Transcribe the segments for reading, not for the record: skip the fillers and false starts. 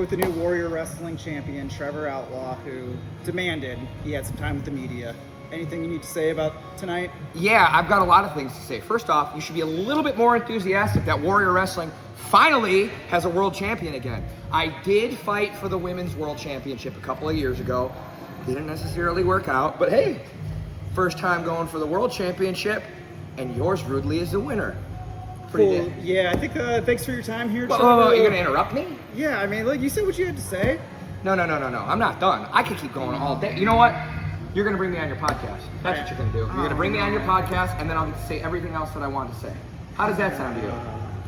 with the new Warrior Wrestling champion, Trevor Outlaw, who demanded he had some time with the media. Anything you need to say about tonight? Yeah, I've got a lot of things to say. First off, you should be a little bit more enthusiastic that Warrior Wrestling finally has a world champion again. I did fight for the women's world championship a couple of years ago. Didn't necessarily work out, but hey, first time going for the world championship, and yours rudely is the winner. Pretty Cool. Yeah, I think thanks for your time here, Whoa, Trevor. you're gonna interrupt me? Yeah, I mean, look, you said what you had to say. No, I'm not done. I could keep going all day. You know what? You're gonna bring me on your podcast. That's what you're gonna do. You're gonna bring me on your podcast, and then I'll get to say everything else that I want to say. How does that sound to you?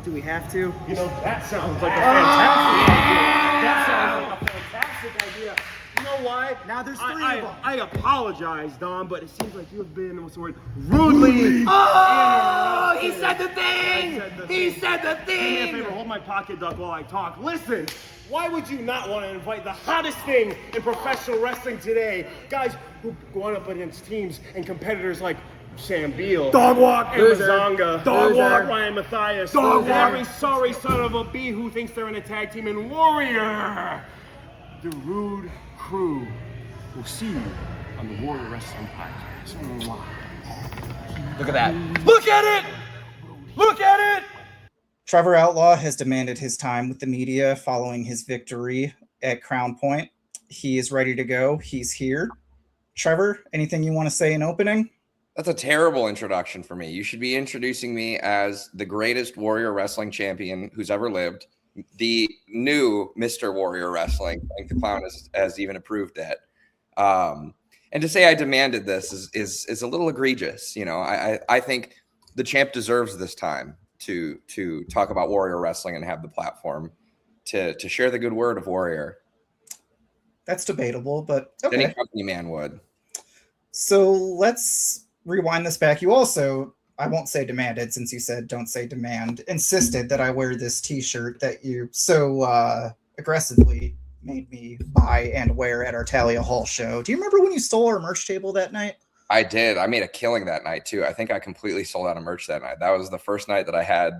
Do we have to? You know, that sounds like a fantastic idea. That sounds like a fantastic idea. You know why? Now there's three of them. I apologize, Don, but it seems like you have been, what's the word, rudely. Oh, he said the thing! He said the Do me a thing! favor, hold my pocket duck while I talk. Listen, why would you not want to invite the hottest thing in professional wrestling today? Guys who go up against teams and competitors like Sam Beale, Dog walk, and Mazanga, Dog walk, Ryan Matthias, Dog walk. every sorry son of a bee who thinks they're in a tag team, and Warrior. The Rude Crew will see you on the Warrior Wrestling Podcast. Mwah. Look at that. Look at it! Look at it! Trevor Outlaw has demanded his time with the media following his victory at Crown Point. He is ready to go. He's here. Trevor, anything you want to say in opening? That's a terrible introduction for me. You should be introducing me as the greatest Warrior Wrestling champion who's ever lived, the new Mr. Warrior Wrestling. I think the clown has even approved it. And to say I demanded this is a little egregious. You know, I think the champ deserves this time to talk about Warrior Wrestling and have the platform to share the good word of Warrior. That's debatable, but okay. Any company man would. So let's rewind this back. You also, I won't say demanded since you said don't say demand, insisted that I wear this t-shirt that you so aggressively made me buy and wear at our Talia Hall show. Do you remember when you stole our merch table that night? I did. I made a killing that night too. I think I completely sold out of merch that night. That was the first night that I had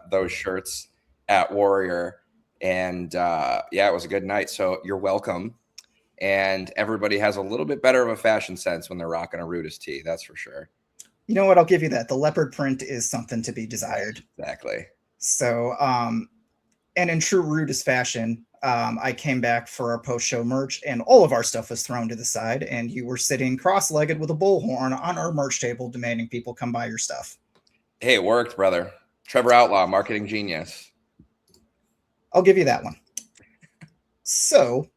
those shirts at Warrior. And yeah, it was a good night. So you're welcome. And everybody has a little bit better of a fashion sense when they're rocking a Rudis tee. That's for sure. You know what? I'll give you that. The leopard print is something to be desired. Exactly. So, and in true Rudis fashion, I came back for our post-show merch, and all of our stuff was thrown to the side, and you were sitting cross-legged with a bullhorn on our merch table demanding people come buy your stuff. Hey, it worked, brother. Trevor Outlaw, marketing genius. I'll give you that one. So,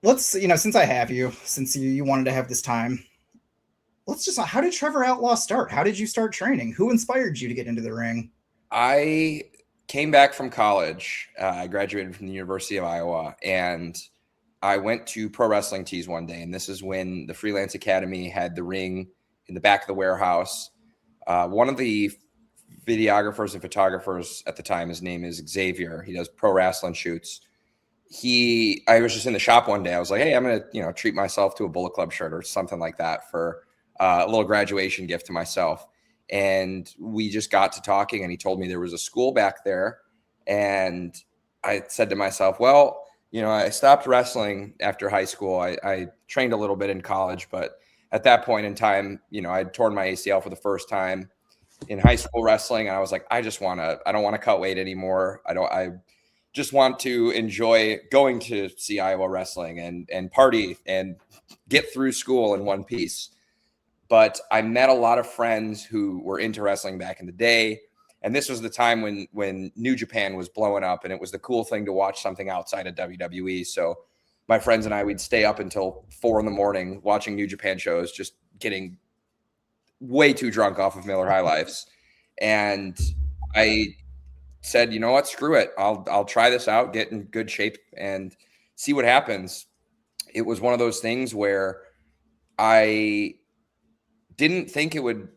let's, since I have you, since you wanted to have this time, let's just, how did Trevor Outlaw start? How did you start training? Who inspired you to get into the ring? I came back from college. I graduated from the University of Iowa, and I went to Pro Wrestling Tees one day. And this is when the Freelance Academy had the ring in the back of the warehouse. One of the videographers and photographers at the time, his name is Xavier. He does pro wrestling shoots. I was just in the shop one day. I was like, hey, I'm going to, treat myself to a Bullet Club shirt or something like that for a little graduation gift to myself. And we just got to talking, and he told me there was a school back there. And I said to myself, well, I stopped wrestling after high school. I trained a little bit in college, but at that point in time, I'd torn my ACL for the first time in high school wrestling. And I was like, I don't want to cut weight anymore. I just want to enjoy going to see Iowa wrestling and party and get through school in one piece. But I met a lot of friends who were into wrestling back in the day. And this was the time when New Japan was blowing up, and it was the cool thing to watch something outside of WWE. So my friends and I, we'd stay up until 4 a.m. watching New Japan shows, just getting way too drunk off of Miller High Lifes. And I said, you know what, screw it. I'll try this out, get in good shape and see what happens. It was one of those things where I didn't think it would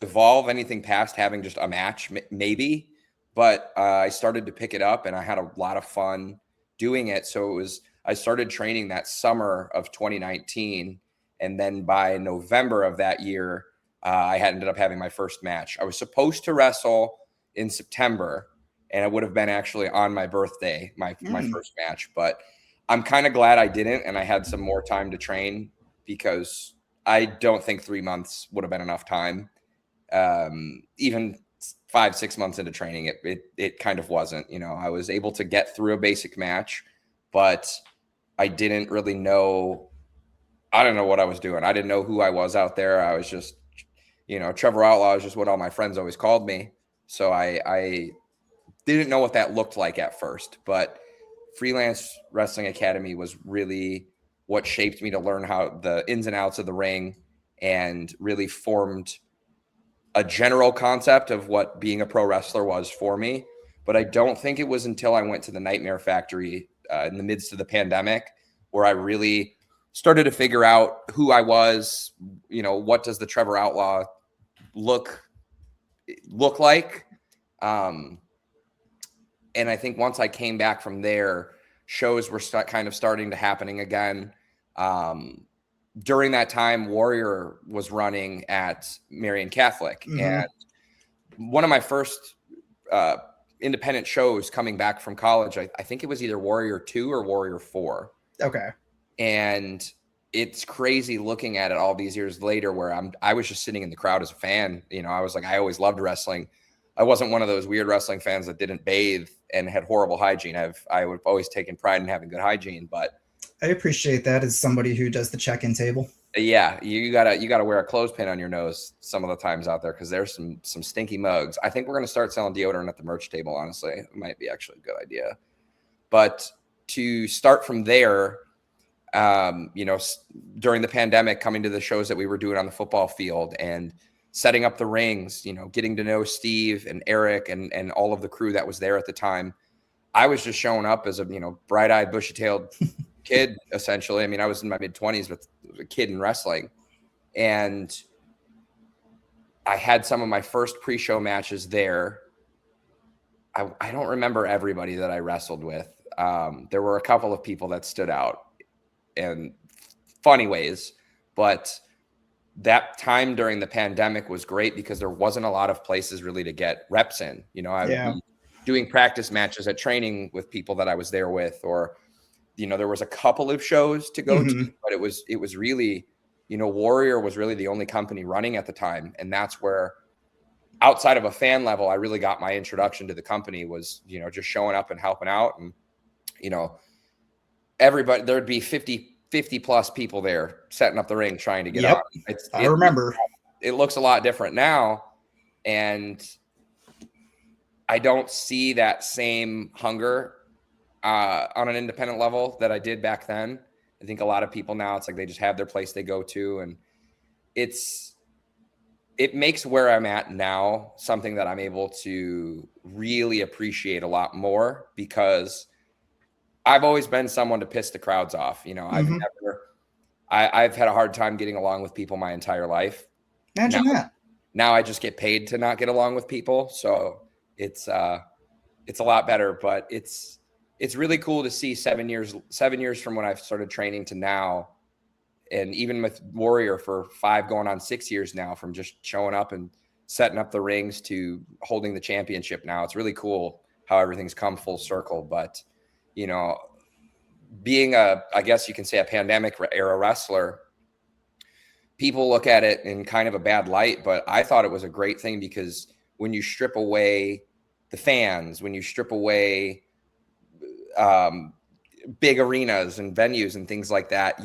evolve anything past having just a match, maybe, but I started to pick it up, and I had a lot of fun doing it. So I started training that summer of 2019. And then by November of that year, I had ended up having my first match. I was supposed to wrestle in September, and it would have been actually on my birthday, my first match. But I'm kind of glad I didn't, and I had some more time to train, because I don't think 3 months would have been enough time. Even 5-6 months into training, it kind of wasn't. You know, I was able to get through a basic match, but I didn't really know. I don't know what I was doing. I didn't know who I was out there. I was just, you know, Trevor Outlaw is just what all my friends always called me. So I didn't know what that looked like at first, but Freelance Wrestling Academy was really what shaped me to learn how the ins and outs of the ring, and really formed a general concept of what being a pro wrestler was for me. But I don't think it was until I went to the Nightmare Factory in the midst of the pandemic where I really started to figure out who I was. You know, what does the Trevor Outlaw look like? And I think once I came back from there, shows were kind of starting to happening again. During that time, Warrior was running at Marian Catholic. And one of my first independent shows coming back from college, I think it was either Warrior 2 or Warrior 4. Okay. And it's crazy looking at it all these years later, where I was just sitting in the crowd as a fan. You know, I was like, I always loved wrestling. I wasn't one of those weird wrestling fans that didn't bathe and had horrible hygiene. I would have always taken pride in having good hygiene, but I appreciate that as somebody who does the check-in table. Yeah, you gotta wear a clothespin on your nose some of the times out there, because there's some stinky mugs. I think we're gonna start selling deodorant at the merch table. Honestly, it might be actually a good idea. But to start from there, you know, during the pandemic, coming to the shows that we were doing on the football field and setting up the rings, you know, getting to know Steve and Eric and all of the crew that was there at the time, I was just showing up as a, you know, bright-eyed, bushy-tailed kid, essentially. I mean, I was in my mid-20s, but a kid in wrestling. And I had some of my first pre-show matches there. I don't remember everybody that I wrestled with. There were a couple of people that stood out in funny ways, but that time during the pandemic was great because there wasn't a lot of places really to get reps in. You know, I would be doing practice matches at training with people that I was there with, or, you know, there was a couple of shows to go to, but it was really, you know, Warrior was really the only company running at the time. And that's where, outside of a fan level, I really got my introduction to the company, was, you know, just showing up and helping out. And, you know, everybody, there'd be 50 plus people there setting up the ring, trying to get on. I remember. It looks a lot different now. And I don't see that same hunger on an independent level that I did back then. I think a lot of people now, it's like they just have their place they go to, and it makes where I'm at now something that I'm able to really appreciate a lot more, because I've always been someone to piss the crowds off. You know, I've had a hard time getting along with people my entire life. Imagine that. Now I just get paid to not get along with people. So it's a lot better, but it's really cool to see 7 years from when I started training to now. And even with Warrior for 5 going on 6 years now, from just showing up and setting up the rings to holding the championship now. It's really cool how everything's come full circle. But, you know, being I guess you can say a pandemic era wrestler, people look at it in kind of a bad light, but I thought it was a great thing, because when you strip away the fans, when you strip away big arenas and venues and things like that,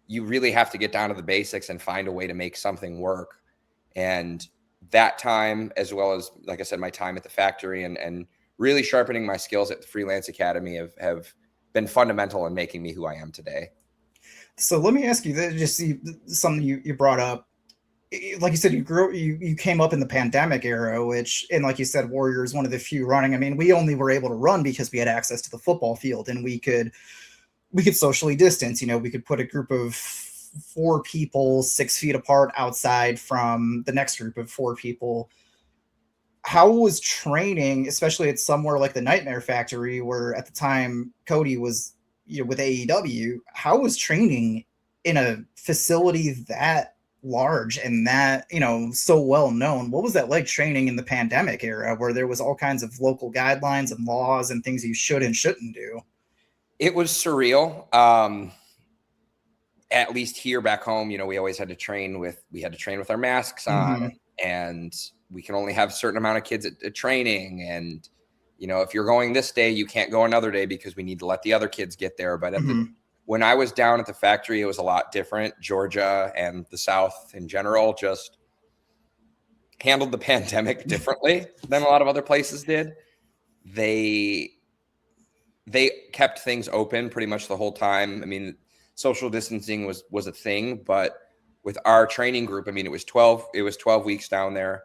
you really have to get down to the basics and find a way to make something work. And that time, as well as, like I said, my time at the factory and really sharpening my skills at the Freelance Academy have been fundamental in making me who I am today. So let me ask you, just see something you brought up. Like you said, you came up in the pandemic era, which, and like you said, Warrior is one of the few running. I mean, we only were able to run because we had access to the football field, and we could socially distance. You know, we could put a group of 4 people 6 feet apart outside from the next group of 4 people. How was training, especially at somewhere like the Nightmare Factory, where at the time Cody was, you know, with AEW? How was training in a facility that large and that, so well known. What was that like training in the pandemic era where there was all kinds of local guidelines and laws and things you should and shouldn't do? It was surreal. At least here back home, we always had to train with our masks on, and we can only have a certain amount of kids at training. And, if you're going this day, you can't go another day because we need to let the other kids get there. But when I was down at the factory, it was a lot different. Georgia and the South in general just handled the pandemic differently than a lot of other places did. They kept things open pretty much the whole time. I mean, social distancing was a thing, but with our training group, I mean, it was 12 weeks down there.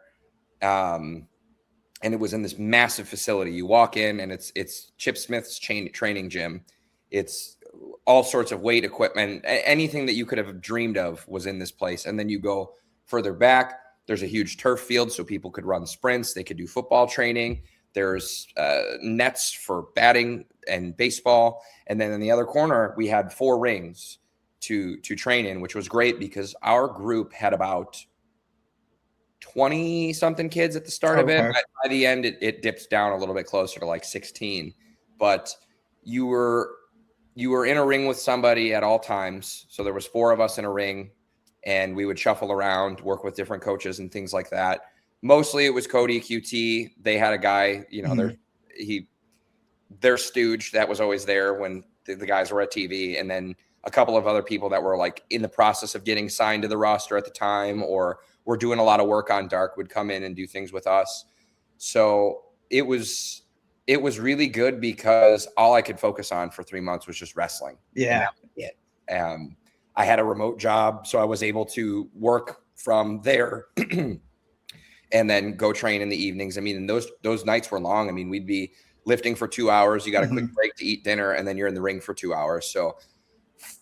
And it was in this massive facility. You walk in and it's Chip Smith's training gym. It's all sorts of weight equipment, anything that you could have dreamed of was in this place. And then you go further back, there's a huge turf field so people could run sprints. They could do football training. There's nets for batting and baseball. And then in the other corner, we had 4 rings to train in, which was great because our group had about 20 something kids at the start of it. By the end, it dips down a little bit closer to like 16, but you were in a ring with somebody at all times. So there was 4 of us in a ring and we would shuffle around, work with different coaches and things like that. Mostly it was Cody QT. They had a guy, their stooge that was always there when the guys were at TV. And then a couple of other people that were like in the process of getting signed to the roster at the time, or were doing a lot of work on dark, would come in and do things with us. So it was really good because all I could focus on for 3 months was just wrestling. Yeah. I had a remote job, so I was able to work from there and then go train in the evenings. I mean, and those nights were long. I mean, we'd be lifting for 2 hours. You got a quick break to eat dinner, and then you're in the ring for 2 hours. So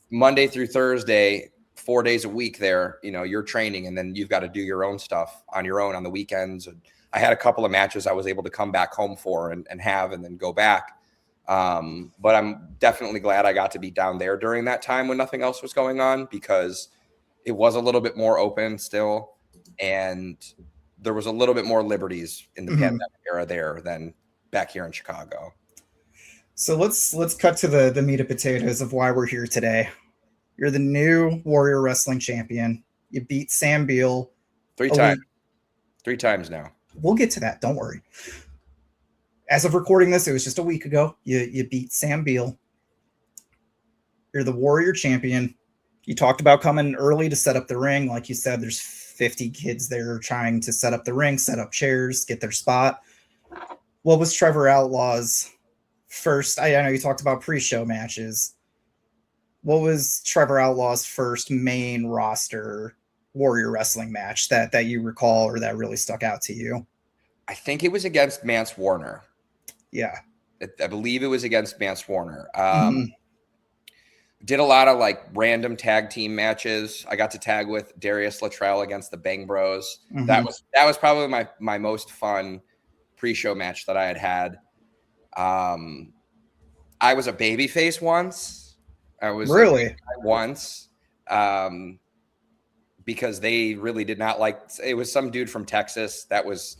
Monday through Thursday, 4 days a week there, you're training, and then you've got to do your own stuff on your own on the weekends. I had a couple of matches I was able to come back home for and then go back. But I'm definitely glad I got to be down there during that time when nothing else was going on, because it was a little bit more open still. And there was a little bit more liberties in the pandemic era there than back here in Chicago. So let's cut to the meat and potatoes of why we're here today. You're the new Warrior Wrestling champion. You beat Sam Beale 3 times. 3 times now. We'll get to that. Don't worry. As of recording this, it was just a week ago. You beat Sam Beale. You're the Warrior champion. You talked about coming early to set up the ring. Like you said, there's 50 kids there trying to set up the ring, set up chairs, get their spot. What was Trevor Outlaw's first? I know you talked about pre-show matches. What was Trevor Outlaw's first main roster Warrior Wrestling match that you recall or that really stuck out to you? I think it was against Mance Warner. Yeah. I believe it was against Mance Warner. Did a lot of like random tag team matches. I got to tag with Darius Luttrell against the Bang Bros. That was probably my most fun pre-show match that I had. I was a babyface once. I was really once because they really did not like. It was some dude from Texas that was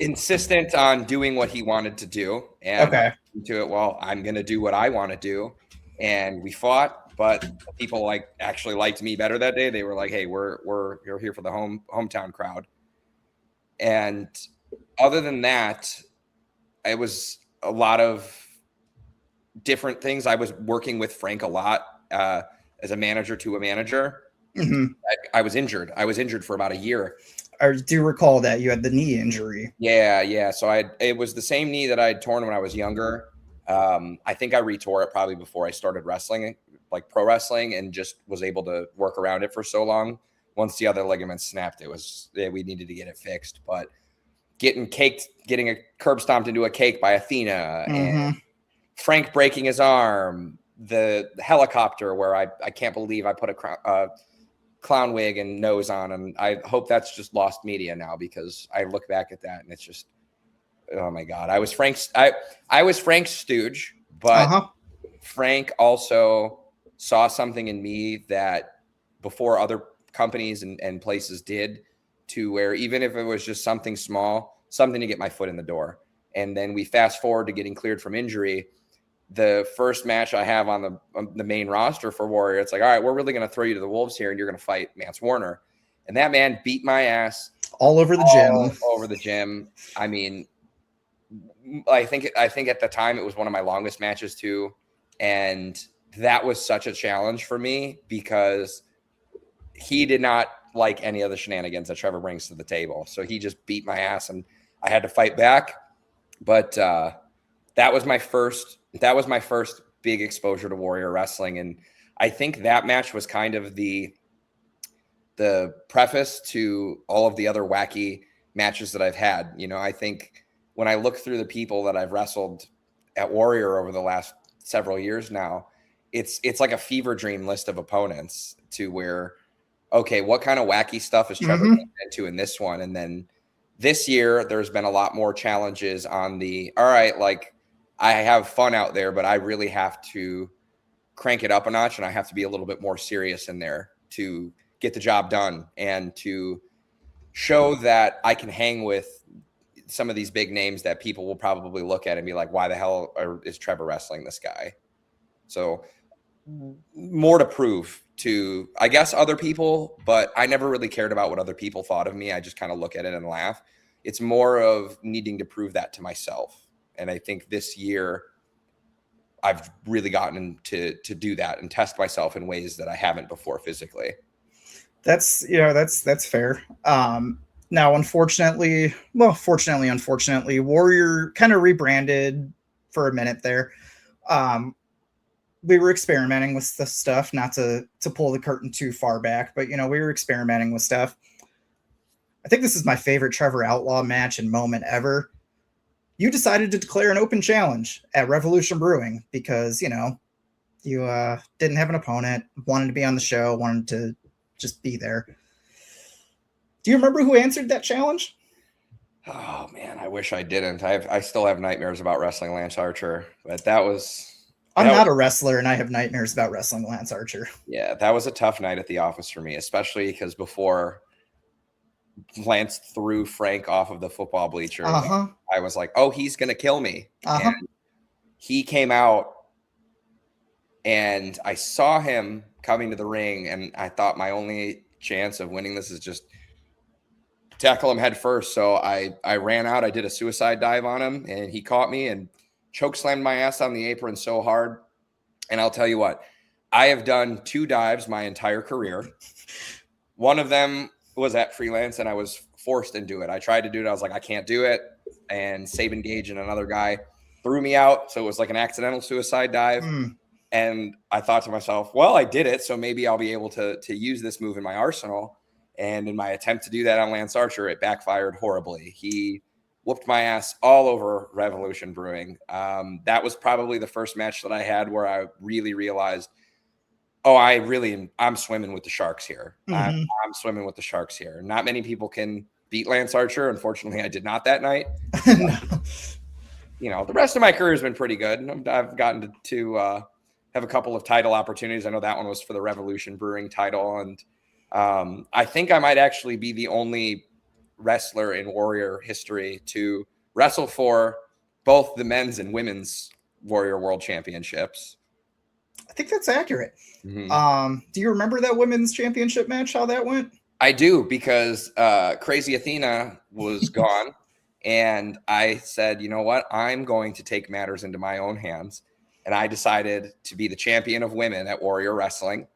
insistent on doing what he wanted to do, and to it. Well, I'm going to do what I want to do, and we fought. But people actually liked me better that day. They were like, "Hey, you're here for the hometown crowd." And other than that, it was a lot of different things. I was working with Frank a lot as a manager to a manager. I was injured. I was injured for about a year. I do recall that you had the knee injury. Yeah. So it was the same knee that I had torn when I was younger. I think I retore it probably before I started wrestling, like pro wrestling, and just was able to work around it for so long. Once the other ligament snapped, we needed to get it fixed. But getting a curb stomped into a cake by Athena, and Frank breaking his arm, the helicopter where I can't believe I put a clown wig and nose on, and I hope that's just lost media now, because I look back at that and it's just, oh my God. I was Frank's stooge, but Frank also saw something in me that before other companies and places did, to where even if it was just something small, something to get my foot in the door. And then we fast forward to getting cleared from injury. The first match I have on the main roster for Warrior, it's like, all right, we're really going to throw you to the wolves here, and you're going to fight Mance Warner. And that man beat my ass all over the gym. All over the gym. I mean, I think at the time it was one of my longest matches too. And that was such a challenge for me because he did not like any of the shenanigans that Trevor brings to the table. So he just beat my ass and I had to fight back. But that was my first big exposure to Warrior Wrestling. And I think that match was kind of the preface to all of the other wacky matches that I've had. You know, I think when I look through the people that I've wrestled at Warrior over the last several years now, it's like a fever dream list of opponents, to where, okay, what kind of wacky stuff is Trevor getting into in this one? And then this year, there's been a lot more challenges on the, all right, like I have fun out there, but I really have to crank it up a notch, and I have to be a little bit more serious in there to get the job done and to show that I can hang with some of these big names that people will probably look at and be like, why the hell is Trevor wrestling this guy? So more to prove to, I guess, other people, but I never really cared about what other people thought of me. I just kind of look at it and laugh. It's more of needing to prove that to myself. And I think this year I've really gotten to do that and test myself in ways that I haven't before physically. That's fair. Now, unfortunately, Warrior kind of rebranded for a minute there. We were experimenting with the stuff, not to pull the curtain too far back, but, we were experimenting with stuff. I think this is my favorite Trevor Outlaw match and moment ever. You decided to declare an open challenge at Revolution Brewing because, you didn't have an opponent, wanted to be on the show, wanted to just be there. Do you remember who answered that challenge? Oh man, I wish I didn't. I still have nightmares about wrestling Lance Archer, but I'm not a wrestler and I have nightmares about wrestling Lance Archer. Yeah, that was a tough night at the office for me, especially because before Lance threw Frank off of the football bleachers, I was like, oh, he's going to kill me. And he came out and I saw him coming to the ring, and I thought my only chance of winning this is just tackle him head first. So I ran out. I did a suicide dive on him, and he caught me and choke slammed my ass on the apron so hard. And I'll tell you what, I have done 2 dives my entire career. One of them was at Freelance, and I was forced into it. I tried to do it. I was like, I can't do it. And Saban Gage and another guy threw me out. So it was like an accidental suicide dive. And I thought to myself, well, I did it, so maybe I'll be able to use this move in my arsenal. And in my attempt to do that on Lance Archer, it backfired horribly. He whooped my ass all over Revolution Brewing. That was probably the first match that I had where I really realized, oh, I'm swimming with the sharks here. I'm swimming with the sharks here. Not many people can beat Lance Archer. Unfortunately, I did not that night. The rest of my career has been pretty good. I've gotten to have a couple of title opportunities. I know that one was for the Revolution Brewing title. And I think I might actually be the only wrestler in Warrior history to wrestle for both the men's and women's Warrior World Championships. I think that's accurate. Do you remember that women's championship match, how that went? I do, because Crazy Athena was gone. And I said, you know what? I'm going to take matters into my own hands. And I decided to be the champion of women at Warrior Wrestling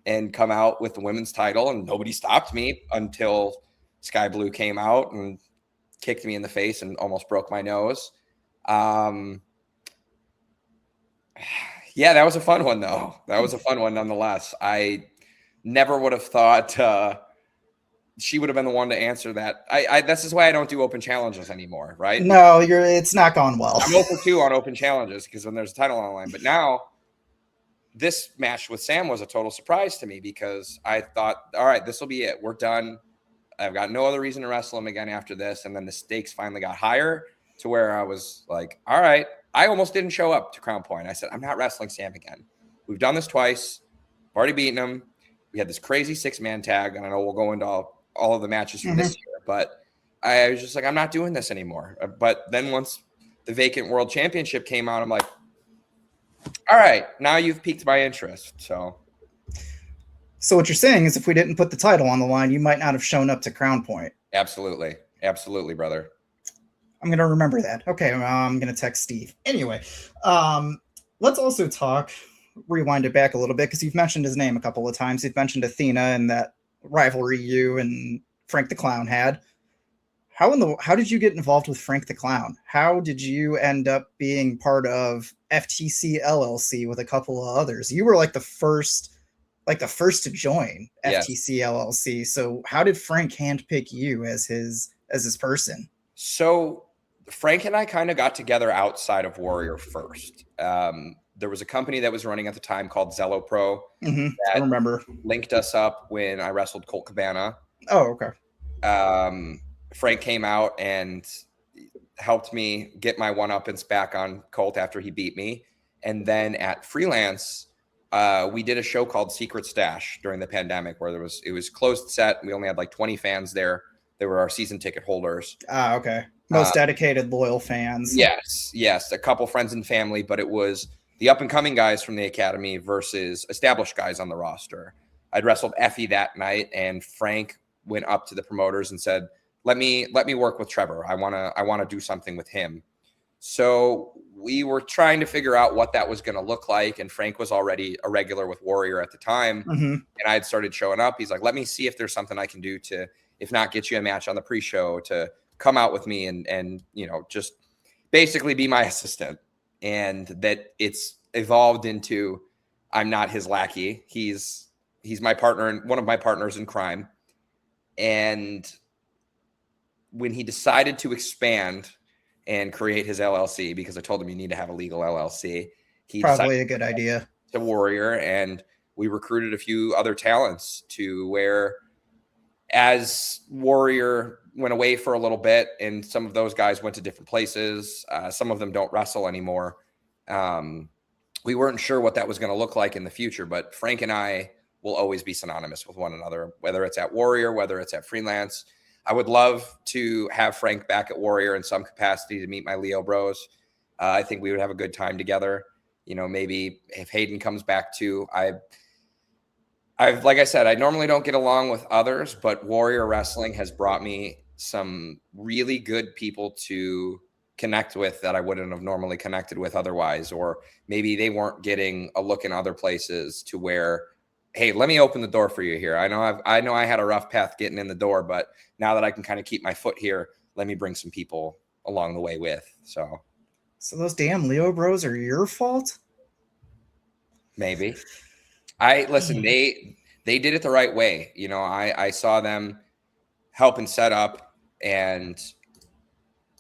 and come out with the women's title. And nobody stopped me until Sky Blue came out and kicked me in the face and almost broke my nose. Yeah, that was a fun one, though. That was a fun one nonetheless. I never would have thought she would have been the one to answer that. This is why I don't do open challenges anymore, right? No, it's not gone well. I'm 0 for 2 on open challenges because when there's a title on the line. But now this match with Sam was a total surprise to me because I thought, all right, this will be it. We're done. I've got no other reason to wrestle him again after this. And then the stakes finally got higher to where I was like, all right. I almost didn't show up to Crown Point. I said, I'm not wrestling Sam again. We've done this twice. I've already beaten him. we had this crazy 6-man tag, and I know we'll go into all of the matches from this year, but I was just like, I'm not doing this anymore. But then once the vacant world championship came out, I'm like, all right, now you've piqued my interest. So what you're saying is if we didn't put the title on the line, you might not have shown up to Crown Point. Absolutely. Absolutely, brother. I'm going to remember that. Okay, I'm going to text Steve. Anyway, let's also rewind it back a little bit, because you've mentioned his name a couple of times. You've mentioned Athena and that rivalry you and Frank the Clown had. How did you get involved with Frank the Clown? How did you end up being part of FTC LLC with a couple of others? You were like the first to join FTC LLC. So how did Frank handpick you as his person? So Frank and I kind of got together outside of Warrior first. There was a company that was running at the time called Zello Pro. I remember. Linked us up when I wrestled Colt Cabana. Oh, okay. Frank came out and helped me get my one-uppance back on Colt after he beat me. And then at Freelance, we did a show called Secret Stash during the pandemic, where it was closed set. We only had like 20 fans there. They were our season ticket holders. Okay. Most dedicated, loyal fans. Yes. A couple friends and family, but it was the up-and-coming guys from the academy versus established guys on the roster. I'd wrestled Effie that night, and Frank went up to the promoters and said, let me work with Trevor. I want to do something with him. So we were trying to figure out what that was going to look like. And Frank was already a regular with Warrior at the time. And I had started showing up. He's like, let me see if there's something I can do to, if not get you a match on the pre-show, to come out with me and just basically be my assistant. And that it's evolved into, I'm not his lackey. He's my partner and one of my partners in crime. And when he decided to expand and create his LLC, because I told him you need to have a legal LLC, he probably a good idea to Warrior, and we recruited a few other talents to where, as Warrior went away for a little bit, and some of those guys went to different places. Some of them don't wrestle anymore. We weren't sure what that was going to look like in the future, but Frank and I will always be synonymous with one another, whether it's at Warrior, whether it's at Freelance. I would love to have Frank back at Warrior in some capacity to meet my Leo bros. I think we would have a good time together. Maybe if Hayden comes back too. I've like I said, I normally don't get along with others, but Warrior Wrestling has brought me some really good people to connect with that I wouldn't have normally connected with otherwise, or maybe they weren't getting a look in other places to where, hey, let me open the door for you here. I know I had a rough path getting in the door, but now that I can kind of keep my foot here, let me bring some people along the way with. So those damn Leo bros are your fault? Maybe. Listen, they did it the right way. I saw them help and set up, and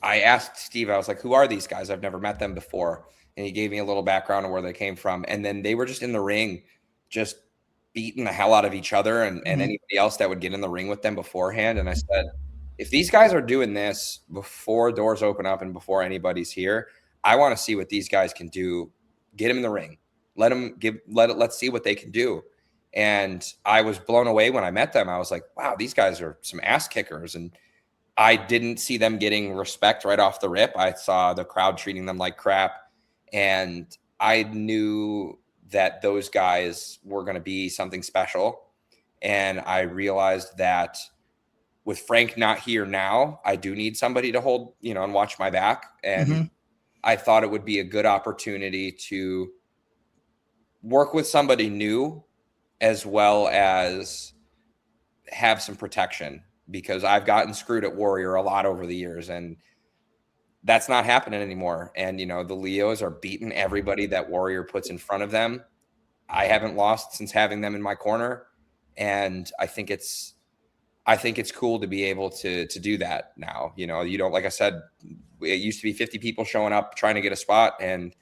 I asked Steve, I was like, who are these guys? I've never met them before. And he gave me a little background on where they came from. And then they were just in the ring, just beating the hell out of each other and anybody else that would get in the ring with them beforehand. And I said, if these guys are doing this before doors open up and before anybody's here, I want to see what these guys can do. Get them in the ring. Let's see what they can do. And I was blown away when I met them. I was like, wow, these guys are some ass kickers. And I didn't see them getting respect right off the rip. I saw the crowd treating them like crap. And I knew that those guys were going to be something special. And I realized that with Frank not here now, I do need somebody to hold, and watch my back. And I thought it would be a good opportunity to work with somebody new, as well as have some protection, because I've gotten screwed at Warrior a lot over the years, and that's not happening anymore. And, the Leos are beating everybody that Warrior puts in front of them. I haven't lost since having them in my corner. And I think it's cool to be able to do that now. Like I said, it used to be 50 people showing up trying to get a spot, and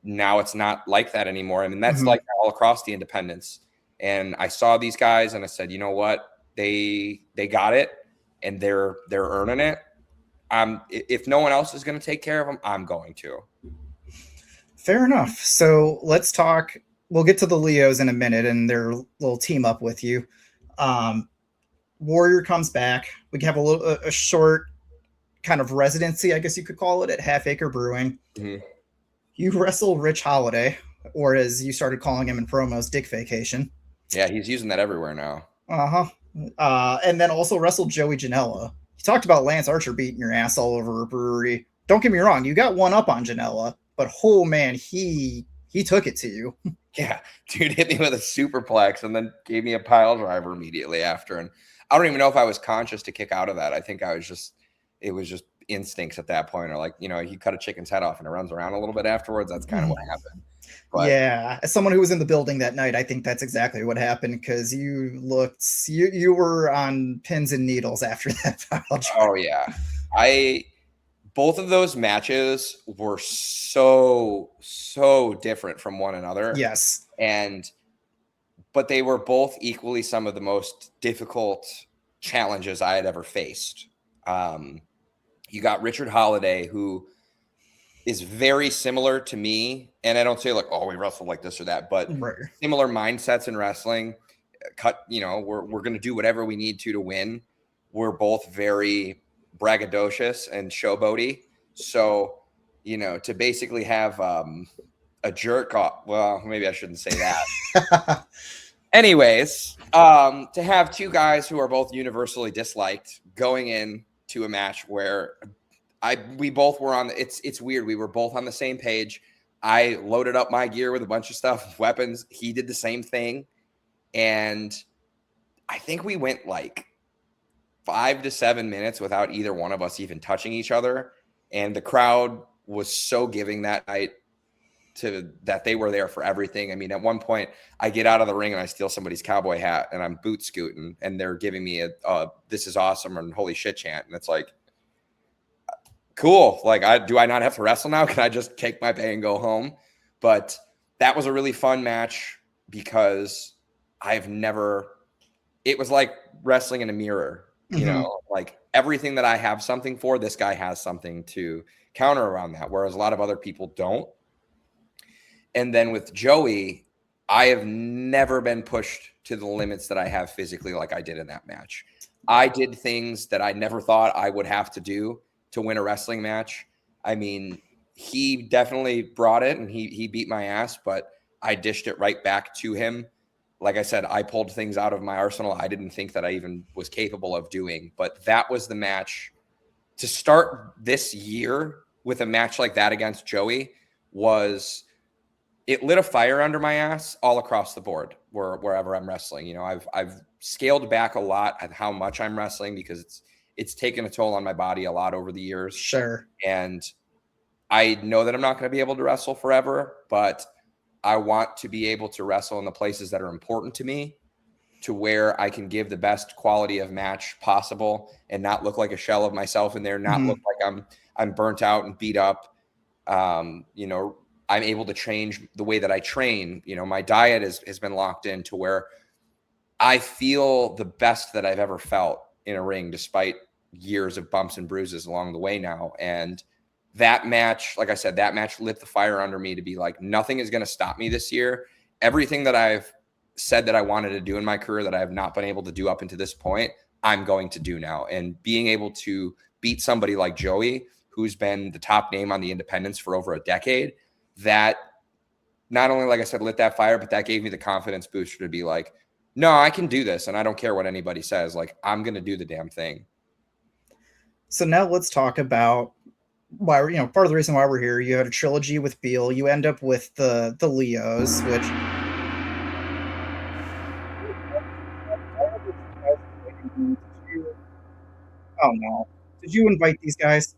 now it's not like that anymore. I mean, that's like all across the independents. And I saw these guys and I said, you know what? They got it, and they're earning it. If no one else is going to take care of them, I'm going to. Fair enough. So let's talk we'll get to the Leos in a minute and their little team up with you. Warrior comes back. We have a short kind of residency, I guess you could call it, at Half Acre Brewing. Mm-hmm. You wrestle Rich Holiday, or as you started calling him in promos, Dick Vacation. Yeah, he's using that everywhere now. And then also wrestled Joey Janela. You talked about Lance Archer beating your ass all over a brewery. Don't get me wrong, you got one up on Janela, but oh man, he took it to you. Yeah, dude hit me with a superplex and then gave me a pile driver immediately after. And I don't even know if I was conscious to kick out of that. I think it was just instincts at that point, or like, you know, he cut a chicken's head off and it runs around a little bit afterwards. That's kind of what happened. But yeah, as someone who was in the building that night, I think that's exactly what happened, because you were on pins and needles after that pile driver. Oh yeah, both of those matches were so different from one another. Yes. But they were both equally some of the most difficult challenges I had ever faced. You got Richard Holiday, who is very similar to me. And I don't say like, oh, we wrestle like this or that, but similar mindsets in wrestling. We're going to do whatever we need to win. We're both very braggadocious and showboaty. So, you know, to basically have a jerk off, well, maybe I shouldn't say that. Anyways, to have two guys who are both universally disliked going in to a match where we both were on it's weird. We were both on the same page. I loaded up my gear with a bunch of stuff, weapons. He did the same thing. And I think we went like 5 to 7 minutes without either one of us even touching each other. And the crowd was so giving that night to that they were there for everything. I mean, at one point I get out of the ring and I steal somebody's cowboy hat and I'm boot scooting and they're giving me a this is awesome and holy shit chant. And it's like, cool. Like, do I not have to wrestle now? Can I just take my pay and go home? But that was a really fun match because it was like wrestling in a mirror, you know, like everything that I have something for, this guy has something to counter around that. Whereas a lot of other people don't. And then with Joey, I have never been pushed to the limits that I have physically like I did in that match. I did things that I never thought I would have to do to win a wrestling match. I mean, he definitely brought it and he beat my ass, but I dished it right back to him. Like I said, I pulled things out of my arsenal I didn't think that I even was capable of doing. But that was the match to start this year with a match like that against Joey. It lit a fire under my ass all across the board wherever I'm wrestling. You know, I've scaled back a lot at how much I'm wrestling because it's taken a toll on my body a lot over the years. Sure. And I know that I'm not going to be able to wrestle forever, but I want to be able to wrestle in the places that are important to me, to where I can give the best quality of match possible and not look like a shell of myself in there, not look like I'm burnt out and beat up. You know, I'm able to change the way that I train. You know, my diet has been locked in to where I feel the best that I've ever felt in a ring, despite years of bumps and bruises along the way now. And that match, like I said, that match lit the fire under me to be like, nothing is going to stop me this year. Everything that I've said that I wanted to do in my career that I have not been able to do up until this point, I'm going to do now. And being able to beat somebody like Joey, who's been the top name on the independents for over a decade, that not only, like I said, lit that fire, but that gave me the confidence booster to be like, no, I can do this. And I don't care what anybody says. Like, I'm going to do the damn thing. So now let's talk about why we're, part of the reason why we're here. You had a trilogy with Beale. You end up with the Leos, which oh no. Did you invite these guys?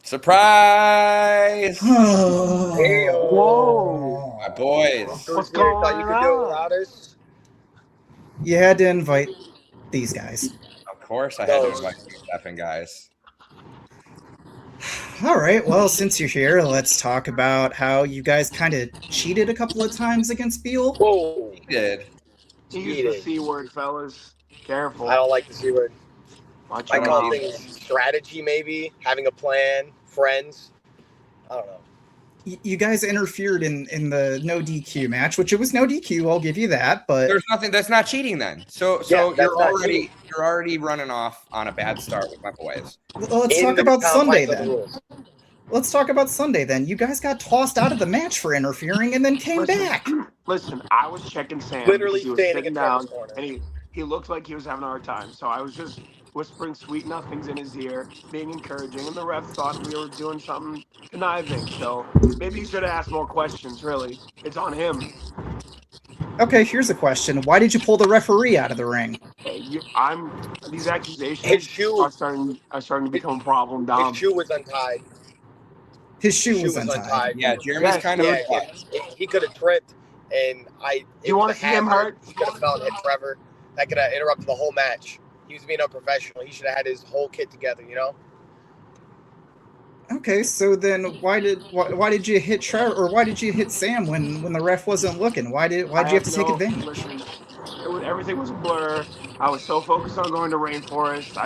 Surprise! Hey, whoa, my boys. what's going thought you could do it without on? us? You had to invite these guys. Of course I had to invite you effing guys. All right, well, since you're here, let's talk about how you guys kind of cheated a couple of times against Beale. Whoa. He did. He used the C word, fellas. Careful. I don't like the C word. Watch I your call mouth. things strategy, maybe having a plan, friends. I don't know. You guys interfered in the no DQ match, which it was no DQ. I'll give you that. But There's nothing that's not cheating then. So Yeah, that's not cheating. you're already running off on a bad start with my boys. well, let's In talk the about Sunday confines of the then. rules. Let's talk about Sunday then. You guys got tossed out of the match for interfering and then came back. Listen, I was checking Sam. Literally because he was standing sitting in Trevor's down, corner. and he looked like he was having a hard time. So I was just whispering sweet nothings in his ear, being encouraging, and the ref thought we were doing something conniving. So maybe he should have asked more questions. Really, it's on him. Okay, here's a question. Why did you pull the referee out of the ring? These His accusations shoe- are starting to become a problem, Dom. His shoe was untied. His shoe was untied. Yeah, Jeremy's Yes, kind of He could have tripped, and You wanna see him hurt? He could have fell and hit Trevor. That could have interrupted the whole match. He was being unprofessional. He should have had his whole kit together, you know? Okay, so then why did you hit Trevor, or why did you hit Sam when the ref wasn't looking? Why'd you have to take advantage? Listen, everything was a blur. I was so focused on going to Rainforest.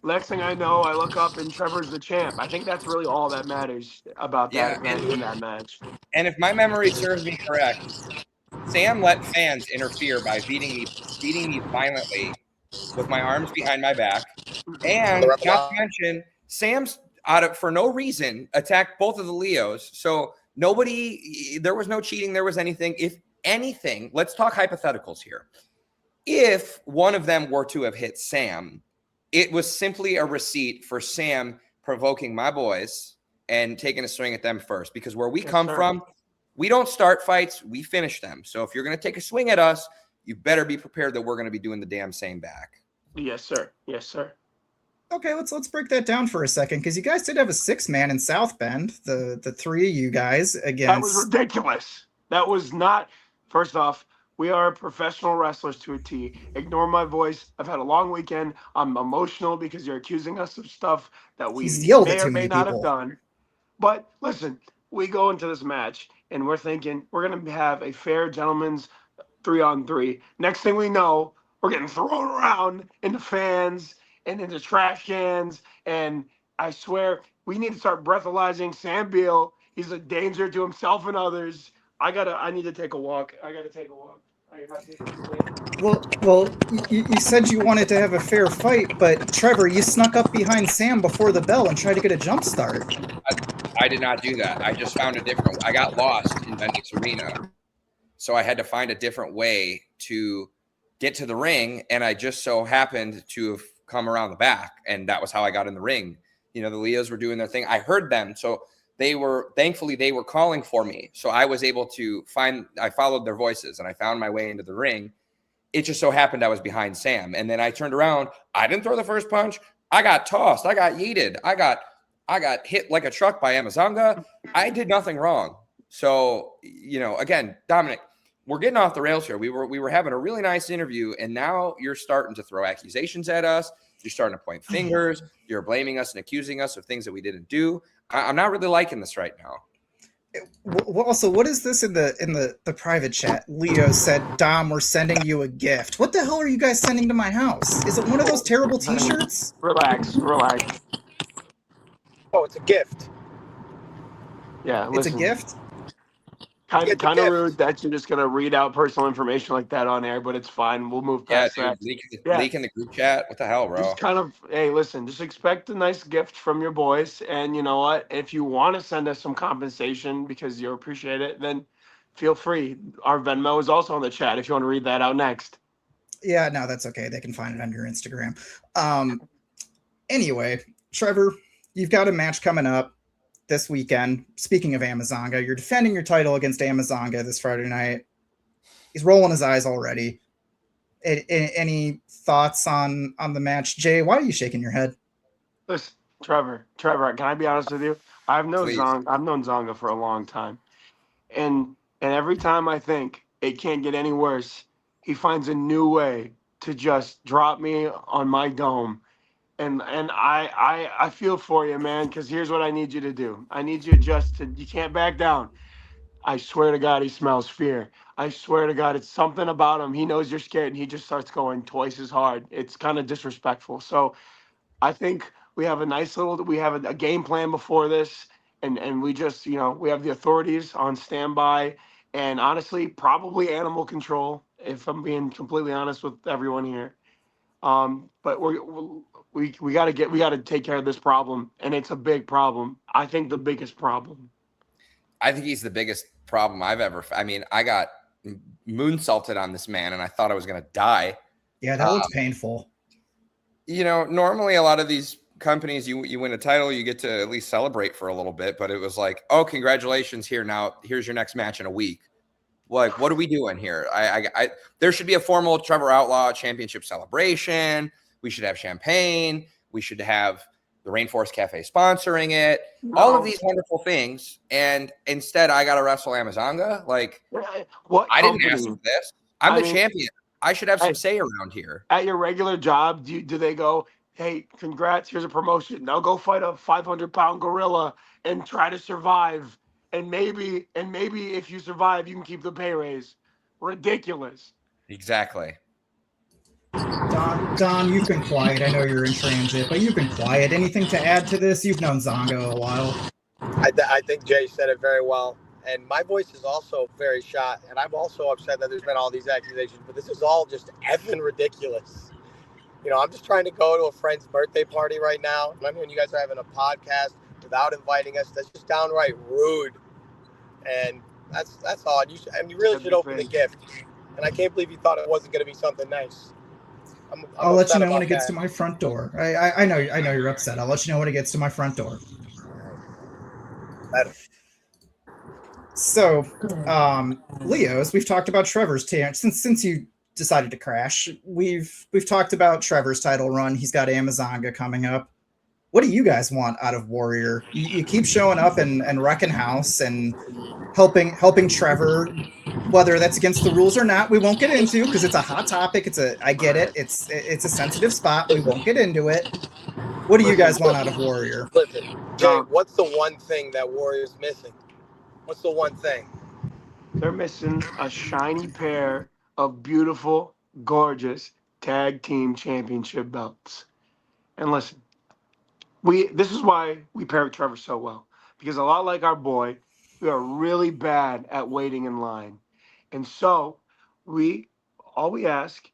Next thing I know, I look up and Trevor's the champ. I think that's really all that matters about that event in that match. And if my memory serves me correct, Sam let fans interfere by beating me violently with my arms behind my back. And not to mention, Sam's for no reason attacked both of the Leos. So there was no cheating, there was anything. If anything, let's talk hypotheticals here. If one of them were to have hit Sam, it was simply a receipt for Sam provoking my boys and taking a swing at them first. Because where we come from, we don't start fights, we finish them. So if you're going to take a swing at us, you better be prepared that we're going to be doing the damn same back. Yes, sir. Yes, sir. Okay, let's break that down for a second, because you guys did have a 6-man in South Bend. The three of you guys against. That was ridiculous. That was not. First off, we are professional wrestlers to a T. Ignore my voice. I've had a long weekend. I'm emotional because you're accusing us of stuff that we may or may not have done. But listen, we go into this match and we're thinking we're going to have a fair gentleman's 3-on-3. Next thing we know, we're getting thrown around into fans and into trash cans. And I swear, we need to start breathalyzing Sam Beale. He's a danger to himself and others. I need to take a walk. I got to take a walk. Well, you said you wanted to have a fair fight, but Trevor, you snuck up behind Sam before the bell and tried to get a jump start. I did not do that. I just found a different. I got lost in Bendix Arena, so I had to find a different way to get to the ring, and I just so happened to have come around the back, and that was how I got in the ring. You know, the Leos were doing their thing. I heard them, so thankfully they were calling for me. So I was able to I followed their voices and I found my way into the ring. It just so happened I was behind Sam. And then I turned around. I didn't throw the first punch. I got tossed. I got yeeted. I got hit like a truck by Amazonga. I did nothing wrong. So, you know, again, Dominic, we're getting off the rails here. We were having a really nice interview, and now you're starting to throw accusations at us. You're starting to point fingers. You're blaming us and accusing us of things that we didn't do. I'm not really liking this right now. Well, also, what is this in the private chat? Leo said, "Dom, we're sending you a gift." What the hell are you guys sending to my house? Is it one of those terrible T-shirts? Relax. Oh, it's a gift. Yeah, listen. It's a gift. Kind of rude that you're just gonna read out personal information like that on air, but it's fine. We'll move past that. Leak in the group chat. What the hell, bro? Just hey, listen. Just expect a nice gift from your boys, and you know what? If you want to send us some compensation because you appreciate it, then feel free. Our Venmo is also on the chat if you want to read that out next. Yeah, no, that's okay. They can find it on your Instagram. Anyway, Trevor, you've got a match coming up this weekend. Speaking of Amazonga, you're defending your title against Amazonga this Friday night. He's rolling his eyes already. Any thoughts on the match? Jay, why are you shaking your head? Listen, Trevor, can I be honest with you? I've known Zonga for a long time. And every time I think it can't get any worse, he finds a new way to just drop me on my dome. And I feel for you, man, because here's what I need you to do. I need you you can't back down. I swear to God, he smells fear. I swear to God, it's something about him. He knows you're scared, and he just starts going twice as hard. It's kind of disrespectful. So I think we have a game plan before this, and we just, we have the authorities on standby, and honestly, probably animal control, if I'm being completely honest with everyone here. But we got to take care of this problem, and it's a big problem. I think the biggest problem. I think he's the biggest problem I've ever. I mean, I got moonsaulted on this man, and I thought I was going to die. Yeah, that looked painful. Normally a lot of these companies, you win a title, you get to at least celebrate for a little bit, but it was like, oh, congratulations, here's your next match in a week. Like, what are we doing here? There should be a formal Trevor Outlaw championship celebration. We should have champagne. We should have the Rainforest Cafe sponsoring it. All of these wonderful things. And instead, I got to wrestle Amazonga. Like, I didn't ask for this. I'm the champion. I should have some say around here. At your regular job, do they go, hey, congrats, here's a promotion. Now go fight a 500-pound gorilla and try to survive. And maybe if you survive, you can keep the pay raise. Ridiculous. Exactly. Don, you've been quiet. I know you're in transit, but you've been quiet. Anything to add to this? You've known Zongo a while. I think Jay said it very well. And my voice is also very shot. And I'm also upset that there's been all these accusations. But this is all just effing ridiculous. I'm just trying to go to a friend's birthday party right now. And I'm hearing you guys are having a podcast without inviting us. That's just downright rude. And that's all. And you really should open the gift. And I can't believe you thought it wasn't going to be something nice. I'll let you know when it gets to my front door. I know you're upset. I'll let you know when it gets to my front door. So, Leos, we've talked about Trevor's since you decided to crash. We've talked about Trevor's title run. He's got Amazonga coming up. What do you guys want out of Warrior? You keep showing up and wrecking house and helping Trevor, whether that's against the rules or not. We won't get into because it's a hot topic. I get it. It's a sensitive spot. We won't get into it. What do you guys want out of Warrior? Listen, Jay, what's the one thing that Warrior's missing? What's the one thing? They're missing a shiny pair of beautiful, gorgeous tag team championship belts. And listen, this is why we pair with Trevor so well. Because a lot like our boy, we are really bad at waiting in line. And so all we ask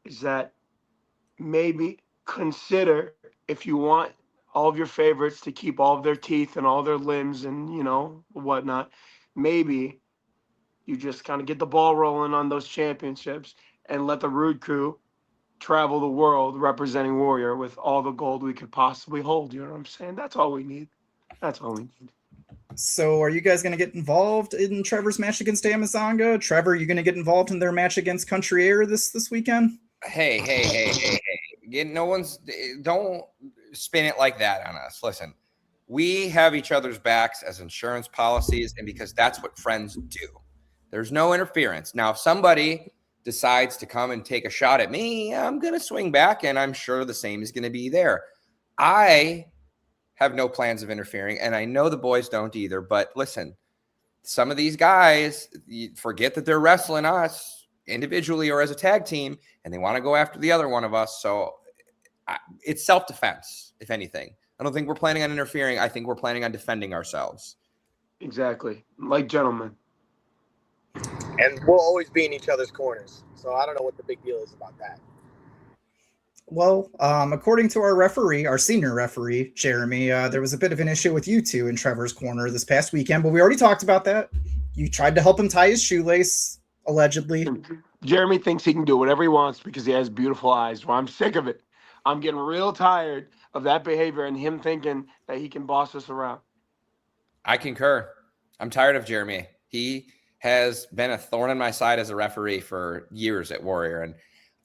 is that maybe consider, if you want all of your favorites to keep all of their teeth and all their limbs and, whatnot, maybe you just kind of get the ball rolling on those championships and let the Rude Crew travel the world representing Warrior with all the gold we could possibly hold. You know what I'm saying? That's all we need. That's all we need. So are you guys going to get involved in Trevor's match against Amazonga? Trevor, you going to get involved in their match against Country Air this weekend? Hey. Don't spin it like that on us. Listen, we have each other's backs as insurance policies, and because that's what friends do. There's no interference. Now, if somebody decides to come and take a shot at me, I'm going to swing back, and I'm sure the same is going to be there. I have no plans of interfering, and I know the boys don't either. But listen, some of these guys forget that they're wrestling us individually or as a tag team, and they want to go after the other one of us. So it's self-defense, if anything. I don't think we're planning on interfering. I think we're planning on defending ourselves. Exactly. Like gentlemen. And we'll always be in each other's corners. So I don't know what the big deal is about that. Well, according to our senior referee, Jeremy, there was a bit of an issue with you two in Trevor's corner this past weekend, but we already talked about that. You tried to help him tie his shoelace, allegedly. Jeremy thinks he can do whatever he wants because he has beautiful eyes. Well, I'm sick of it. I'm getting real tired of that behavior and him thinking that he can boss us around. I concur. I'm tired of Jeremy. He has been a thorn in my side as a referee for years at Warrior. And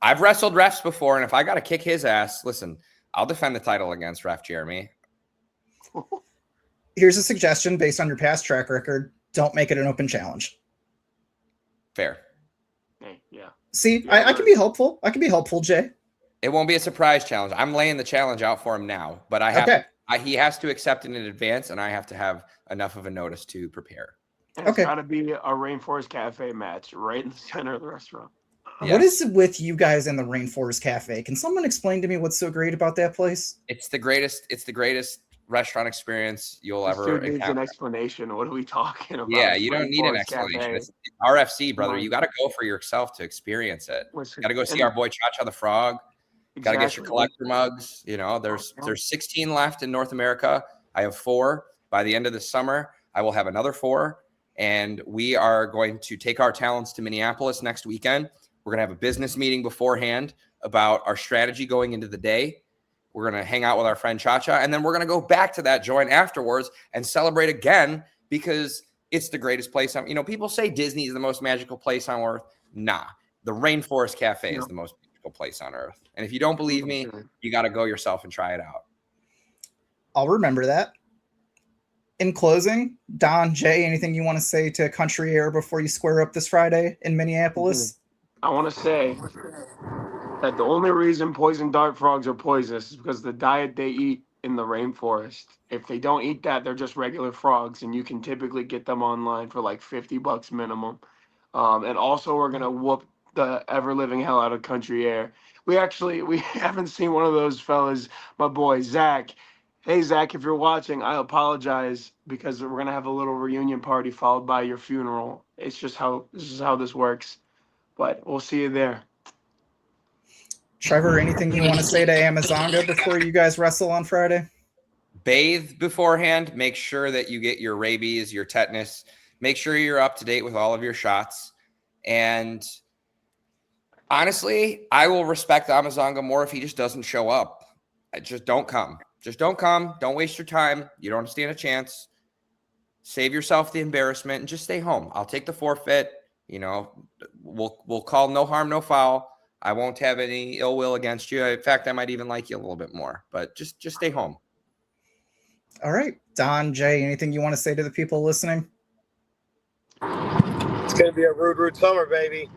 I've wrestled refs before, and if I got to kick his ass, listen, I'll defend the title against Ref Jeremy. Here's a suggestion based on your past track record. Don't make it an open challenge. Fair. Hey, yeah. See, yeah, I can be helpful. I can be helpful, Jay. It won't be a surprise challenge. I'm laying the challenge out for him now, but he has to accept it in advance, and I have to have enough of a notice to prepare. It's got to be a Rainforest Cafe match right in the center of the restaurant. Yes. What is it with you guys in the Rainforest Cafe? Can someone explain to me what's so great about that place? It's the greatest restaurant experience you'll This ever dude needs an encounter. explanation. What are we talking about? Yeah, you don't need an Rainforest explanation. Cafe. It's RFC, brother. Come You got to go for yourself to experience it. Listen, Got to go see and- our boy Cha-Cha the Frog. Got to get your Exactly. collector mugs. You know, there's 16 left in North America. I have 4. By the end of the summer, I will have another 4. And we are going to take our talents to Minneapolis next weekend. We're going to have a business meeting beforehand about our strategy going into the day. We're going to hang out with our friend Cha-Cha, and then we're going to go back to that joint afterwards and celebrate again because it's the greatest place on, people say Disney is the most magical place on earth. Nah, the Rainforest Cafe is the most magical place on earth. And if you don't believe me, you got to go yourself and try it out. I'll remember that. In closing, Don, Jay, anything you want to say to Country Air before you square up this Friday in Minneapolis? I want to say that the only reason poison dart frogs are poisonous is because the diet they eat in the rainforest. If they don't eat that, they're just regular frogs, and you can typically get them online for like $50 minimum. And also, we're gonna whoop the ever living hell out of Country Air. We haven't seen one of those fellas, my boy Zach. Hey Zach, if you're watching, I apologize because we're gonna have a little reunion party followed by your funeral. It's just how this works. But we'll see you there. Trevor, anything you want to say to Amazonga before you guys wrestle on Friday? Bathe beforehand. Make sure that you get your rabies, your tetanus. Make sure you're up to date with all of your shots. And honestly, I will respect Amazonga more if he just doesn't show up. Just don't come. Just don't come. Don't waste your time. You don't stand a chance. Save yourself the embarrassment and just stay home. I'll take the forfeit. We'll call no harm, no foul. I won't have any ill will against you. In fact, I might even like you a little bit more. But just stay home. All right. Don, Jay, anything you want to say to the people listening? It's going to be a rude summer, baby.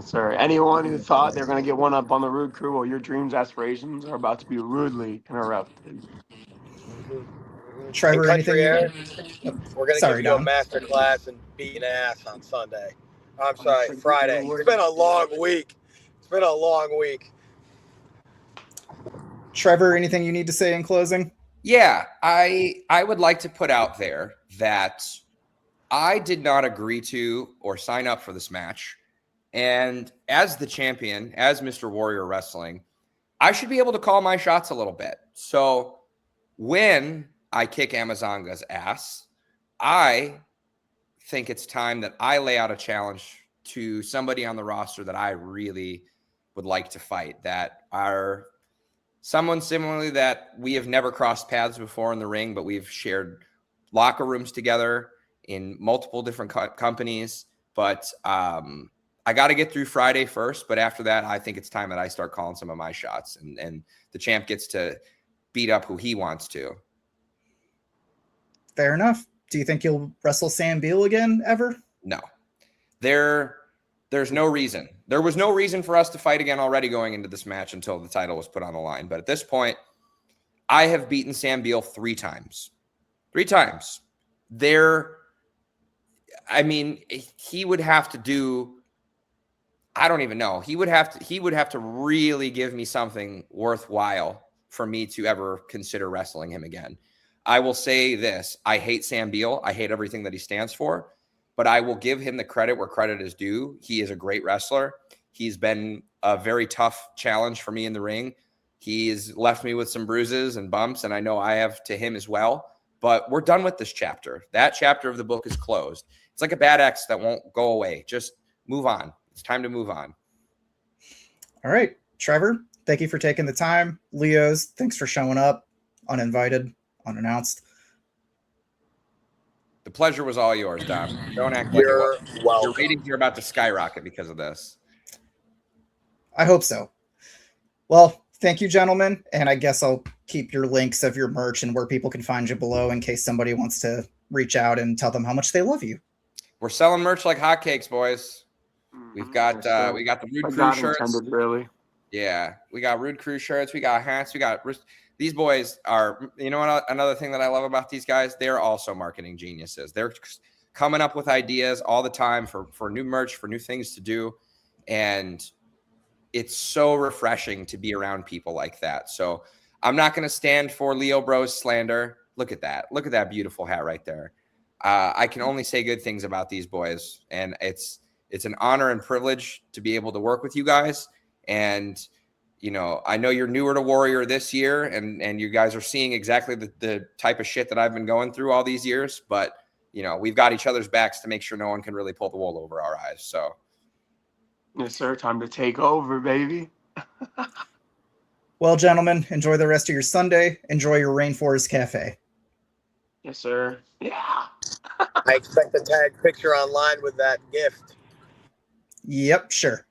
Sir, anyone who thought they're going to get one up on the Rude Crew, well, your dreams, aspirations are about to be rudely interrupted. Trevor, anything? Air, we're going to give you Don. a master class in beating ass on Sunday. I'm sorry, Friday. It's been a long week. Trevor, anything you need to say in closing? Yeah, I would like to put out there that I did not agree to or sign up for this match. And as the champion, as Mr. Warrior Wrestling, I should be able to call my shots a little bit. So when I kick Amazonga's ass, I think it's time that I lay out a challenge to somebody on the roster that I really would like to fight, that are someone similarly that we have never crossed paths before in the ring, but we've shared locker rooms together in multiple different companies. But I got to get through Friday first. But after that, I think it's time that I start calling some of my shots, and the champ gets to beat up who he wants to. Fair enough. Do you think you'll wrestle Sam Beale again ever? No. There's no reason. There was no reason for us to fight again already going into this match until the title was put on the line. But at this point, I have beaten Sam Beale 3 times. 3 times. He would have to do, I don't even know. He would have to really give me something worthwhile for me to ever consider wrestling him again. I will say this. I hate Sam Beale. I hate everything that he stands for. But I will give him the credit where credit is due. He is a great wrestler. He's been a very tough challenge for me in the ring. He's left me with some bruises and bumps, and I know I have to him as well. But we're done with this chapter. That chapter of the book is closed. It's like a bad ex that won't go away. Just move on. It's time to move on. All right. Trevor, thank you for taking the time. Leos, thanks for showing up. Uninvited, unannounced. The pleasure was all yours, Dom. Don't act like You're welcome. Your ratings are about to skyrocket because of this. I hope so. Well, thank you, gentlemen. And I guess I'll keep your links of your merch and where people can find you below in case somebody wants to reach out and tell them how much they love you. We're selling merch like hotcakes, boys. We've got the Rude Crew shirts. Really. Yeah, we got Rude Crew shirts. We got hats. We got these boys are. You know what? Another thing that I love about these guys, they're also marketing geniuses. They're coming up with ideas all the time for new merch, for new things to do, and it's so refreshing to be around people like that. So I'm not going to stand for Leo Bros slander. Look at that. Look at that beautiful hat right there. I can only say good things about these boys, and it's an honor and privilege to be able to work with you guys. And you know, I know you're newer to Warrior this year, and you guys are seeing exactly the type of shit that I've been going through all these years. But, you know, we've got each other's backs to make sure no one can really pull the wool over our eyes. So, Yes, sir. Time to take over, baby. Well, gentlemen, enjoy the rest of your Sunday. Enjoy your Rainforest Cafe. Yes, sir. Yeah. I expect a tag picture online with that gift. Yep, sure.